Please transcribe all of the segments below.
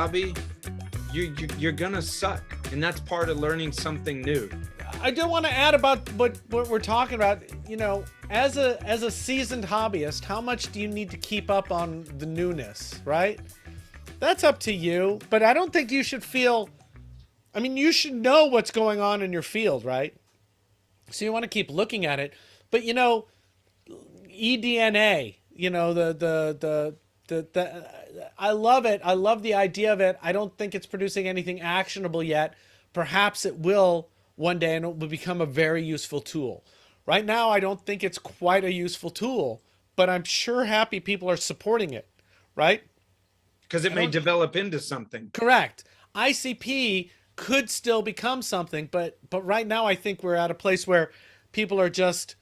hobby, you're gonna suck, and that's part of learning something new. I do want to add about what we're talking about. You know, as a seasoned hobbyist, how much do you need to keep up on the newness, right? That's up to you, but I don't think you should feel. I mean, you should know what's going on in your field, right? So you want to keep looking at it, but you know, eDNA. You know, the I love it. I love the idea of it. I don't think it's producing anything actionable yet. Perhaps it will one day, and it will become a very useful tool. Right now, I don't think it's quite a useful tool, but I'm sure happy people are supporting it, right? Because it may develop into something. Correct. ICP could still become something, but right now I think we're at a place where people are just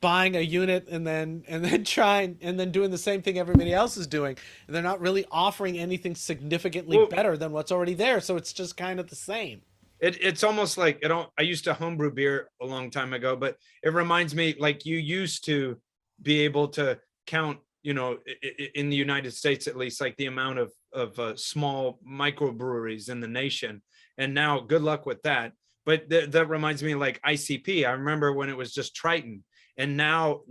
buying a unit and then trying and then doing the same thing everybody else is doing, and they're not really offering anything significantly better than what's already there. So it's just kind of the same. It's almost like I used to homebrew beer a long time ago, but it reminds me, like, you used to be able to count, you know, in the United States at least, like the amount of small microbreweries in the nation, and now good luck with that. But that reminds me, like ICP. I remember when it was just Triton, and now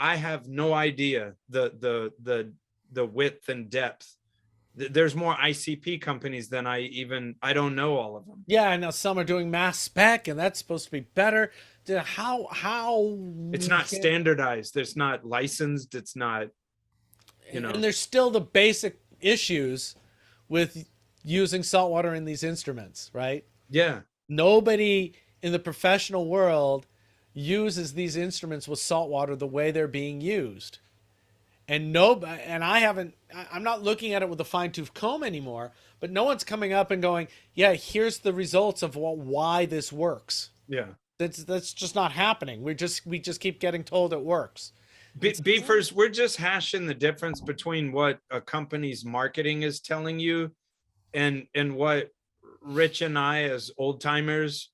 I have no idea the width and depth. There's more ICP companies than I don't know all of them. Yeah, I know some are doing mass spec, and that's supposed to be better. How it's not standardized. It's not licensed. It's not, you know. And there's still the basic issues with using saltwater in these instruments, right? Yeah. Nobody in the professional world uses these instruments with saltwater the way they're being used. And I'm not looking at it with a fine-tooth comb anymore, but no one's coming up and going, yeah, here's the results of why this works. Yeah. That's just not happening. We just keep getting told it works. Beefers, we're just hashing the difference between what a company's marketing is telling you and what Rich and I as old timers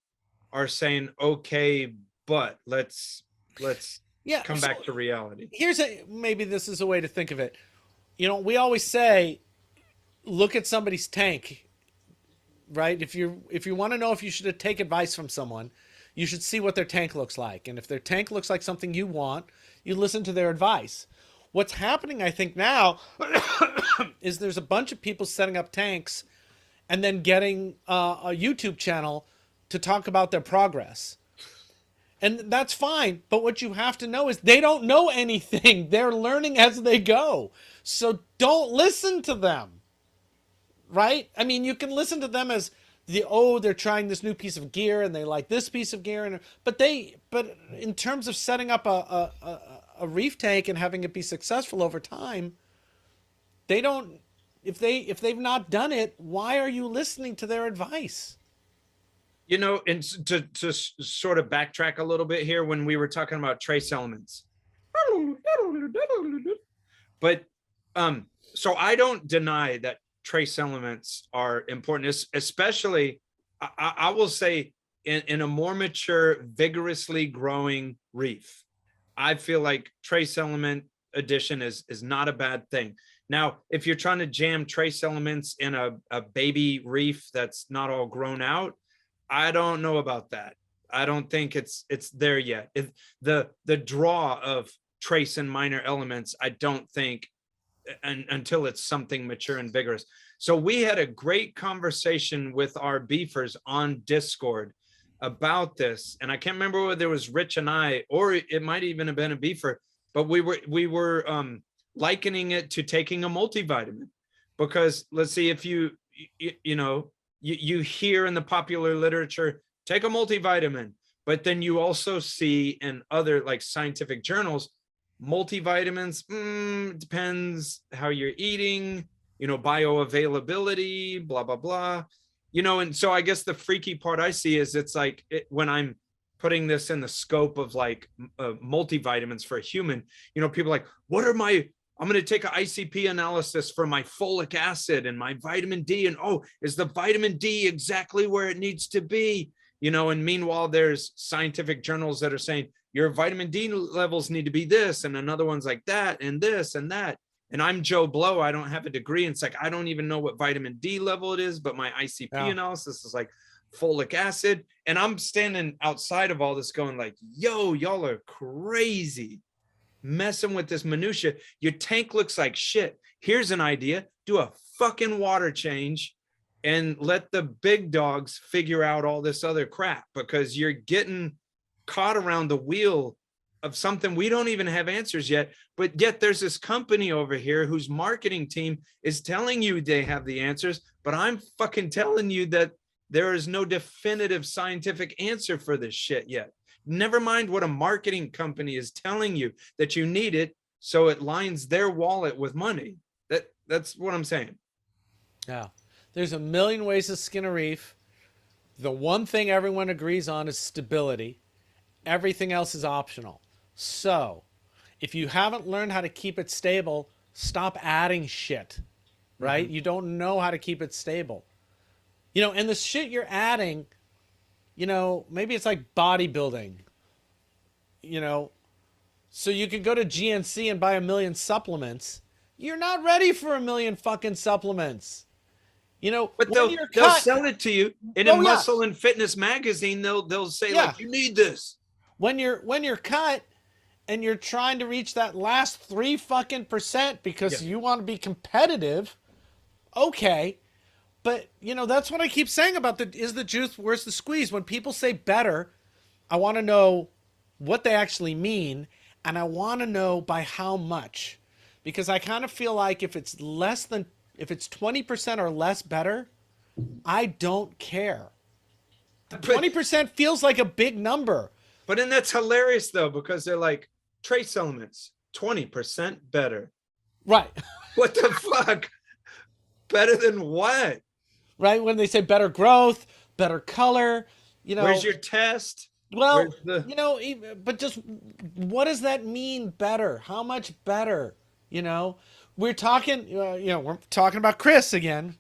are saying, okay, but let's come back to reality. Maybe this is a way to think of it. You know, we always say, look at somebody's tank, right? If you want to know if you should take advice from someone, you should see what their tank looks like. And if their tank looks like something you want, you listen to their advice. What's happening, I think, now is there's a bunch of people setting up tanks and then getting a YouTube channel to talk about their progress. And that's fine. But what you have to know is they don't know anything. They're learning as they go. So don't listen to them. Right? I mean, you can listen to them as they're trying this new piece of gear and they like this piece of gear. But in terms of setting up a reef tank and having it be successful over time, they don't, if they've not done it, why are you listening to their advice? You know, and to sort of backtrack a little bit here, when we were talking about trace elements, but so I don't deny that trace elements are important, especially I will say in a more mature, vigorously growing reef. I feel like trace element addition is not a bad thing. Now, if you're trying to jam trace elements in a baby reef that's not all grown out, I don't know about that. I don't think it's there yet. The draw of trace and minor elements, I don't think, until it's something mature and vigorous. So we had a great conversation with our beefers on Discord about this, and I can't remember whether it was Rich and I, or it might even have been a beefer, but we were likening it to taking a multivitamin, because let's see, if you hear in the popular literature, take a multivitamin, but then you also see in other like scientific journals, multivitamins, depends how you're eating, bioavailability, blah, blah, blah, and so I guess the freaky part I see is it's like when I'm putting this in the scope of like multivitamins for a human, people are like, I'm going to take an ICP analysis for my folic acid and my vitamin D. And is the vitamin D exactly where it needs to be? And meanwhile, there's scientific journals that are saying your vitamin D levels need to be this, and another one's like that, and this and that. And I'm Joe Blow. I don't have a degree. And it's like, I don't even know what vitamin D level it is, but my ICP analysis is like folic acid. And I'm standing outside of all this going like, yo, y'all are crazy messing with this minutia. Your tank looks like shit. Here's an idea. Do a fucking water change and let the big dogs figure out all this other crap, because you're getting caught around the wheel of something we don't even have answers yet. But yet there's this company over here whose marketing team is telling you they have the answers, but I'm fucking telling you that there is no definitive scientific answer for this shit yet. Never mind what a marketing company is telling you that you need it, so it lines their wallet with money. That's what I'm saying. Yeah. There's a million ways to skin a reef. The one thing everyone agrees on is stability. Everything else is optional. So, if you haven't learned how to keep it stable, stop adding shit, right? You don't know how to keep it stable. You know, and the shit you're adding, you know, maybe it's like bodybuilding, you know, so you could go to GNC and buy 1 million supplements. You're not ready for 1 million fucking supplements. You know, but they'll sell it to you, and in Muscle and Fitness magazine, they'll say like, you need this. When you're cut and you're trying to reach that last 3 fucking percent because you want to be competitive, okay. But, you know, that's what I keep saying about is the juice worth the squeeze? When people say better, I want to know what they actually mean, and I want to know by how much. Because I kind of feel like if it's 20% or less better, I don't care. 20% feels like a big number. But then that's hilarious, though, because they're like, trace elements, 20% better. Right. What the fuck? Better than what? Right, when they say better growth, better color, you know. Where's your test? Well, you know, but just what does that mean, better? How much better? You know, we're talking, you know, we're talking about Chris again.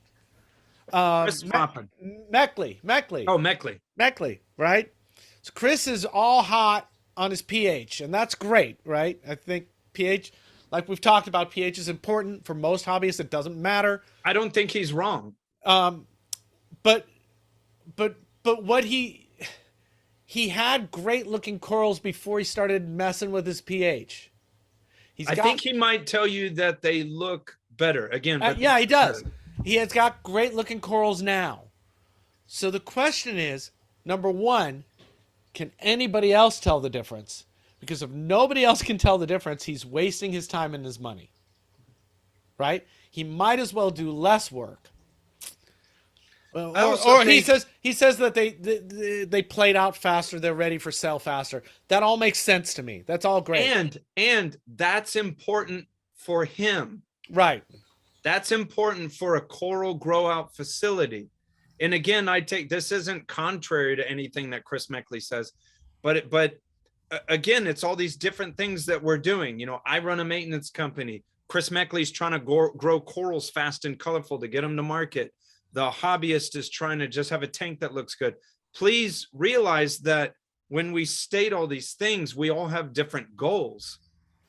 Chris Meckley. Oh, Meckley, right? So Chris is all hot on his pH, and that's great, right? I think pH, like we've talked about, pH is important for most hobbyists. It doesn't matter. I don't think he's wrong. But what he had great looking corals before he started messing with his pH. I think he might tell you that they look better again. But yeah, he does. He has got great looking corals now. So the question is, number one, can anybody else tell the difference? Because if nobody else can tell the difference, he's wasting his time and his money. Right? He might as well do less work. Or he says that they played out faster, they're ready for sale faster. That all makes sense to me. That's all great. And that's important for him. Right. That's important for a coral grow out facility. And again, this isn't contrary to anything that Chris Meckley says, but again, it's all these different things that we're doing. You know, I run a maintenance company. Chris Meckley's trying to grow corals fast and colorful to get them to market. The hobbyist is trying to just have a tank that looks good. Please realize that when we state all these things, we all have different goals.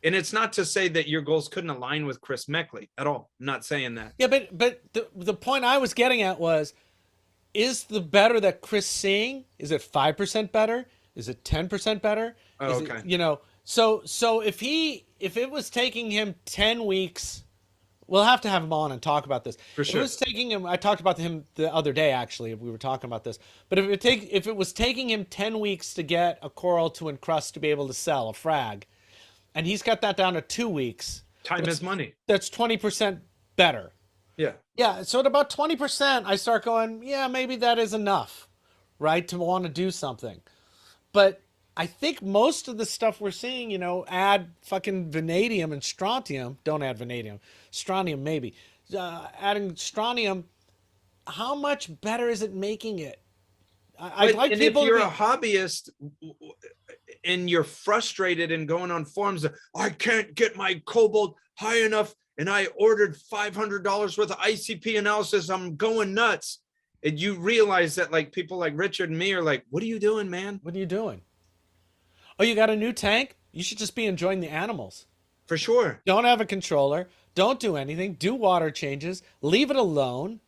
And it's not to say that your goals couldn't align with Chris Meckley at all. I'm not saying that. Yeah, but the point I was getting at was, is the better that Chris seeing, is it 5% better? Is it 10% better? Oh, okay. You know, so if it was taking him 10 weeks, we'll have to have him on and talk about this. For sure. It was taking him, I talked about him the other day, actually, we were talking about this. But if it was taking him 10 weeks to get a coral to encrust to be able to sell a frag, and he's got that down to 2 weeks. Time is money. That's 20% better. Yeah. Yeah. So at about 20%, I start going, yeah, maybe that is enough, right? To want to do something. But I think most of the stuff we're seeing, you know, add fucking vanadium and strontium. Don't add vanadium. Strontium, maybe. Adding strontium, how much better is it making it? I'd like people if you're a hobbyist and you're frustrated and going on forums, I can't get my cobalt high enough, and I ordered $500 worth of ICP analysis, I'm going nuts. And you realize that like people like Richard and me are like, what are you doing, man? What are you doing? Oh, you got a new tank? You should just be enjoying the animals. For sure. Don't have a controller. Don't do anything. Do water changes. Leave it alone.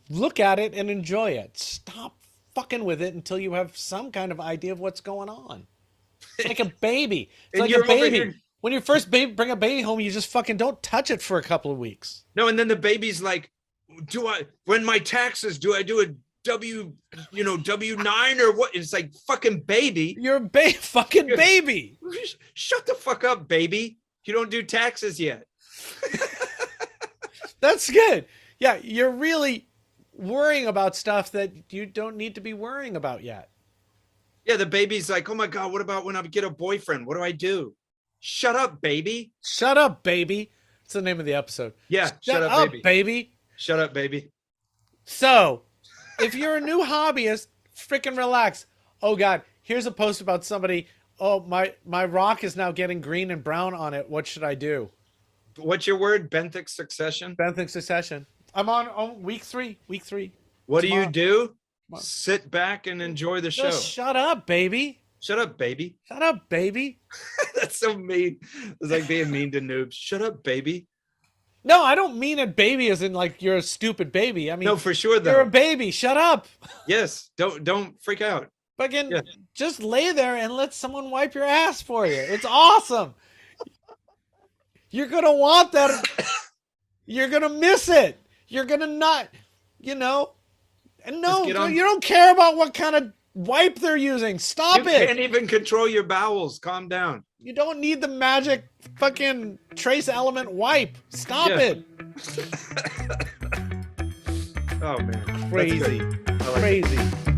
Look at it and enjoy it. Stop fucking with it until you have some kind of idea of what's going on. It's like a baby. It's And like you're a over baby. here- When you first bring a baby home, you just fucking don't touch it for a couple of weeks. No, and then the baby's like, when my taxes, do I do a W9 or what? It's like, fucking baby. You're a fucking baby. Shut the fuck up, baby. You don't do taxes yet. That's good. Yeah, you're really worrying about stuff that you don't need to be worrying about yet. Yeah, the baby's like, oh my God, what about when I get a boyfriend? What do I do? Shut up, baby. Shut up, baby. It's the name of the episode. Yeah, Shut up, baby. Shut up, baby. So, if you're a new hobbyist, freaking relax. Oh God, here's a post about somebody. Oh, my rock is now getting green and brown on it. What should I do? What's your word? Benthic succession? Benthic succession. I'm on week 3. Week 3. What Tomorrow. do you do? Tomorrow. Sit back and enjoy the show. Just shut up, baby. Shut up, baby. Shut up, baby. That's so mean. It's like being mean to noobs. Shut up, baby. No, I don't mean it baby as in like you're a stupid baby. I mean, No, for sure though. you're a baby. Shut up. Yes. Don't freak out. Fucking Yeah. just lay there and let someone wipe your ass for you. It's awesome. You're going to want that. You're going to miss it. You're going to not, And no, Just get on- you don't care about what kind of wipe they're using. Stop You it. can't even control your bowels. Calm down. You don't need the magic fucking trace element wipe. Stop Yeah. it. Oh man. That's Crazy. good. I like it. Crazy.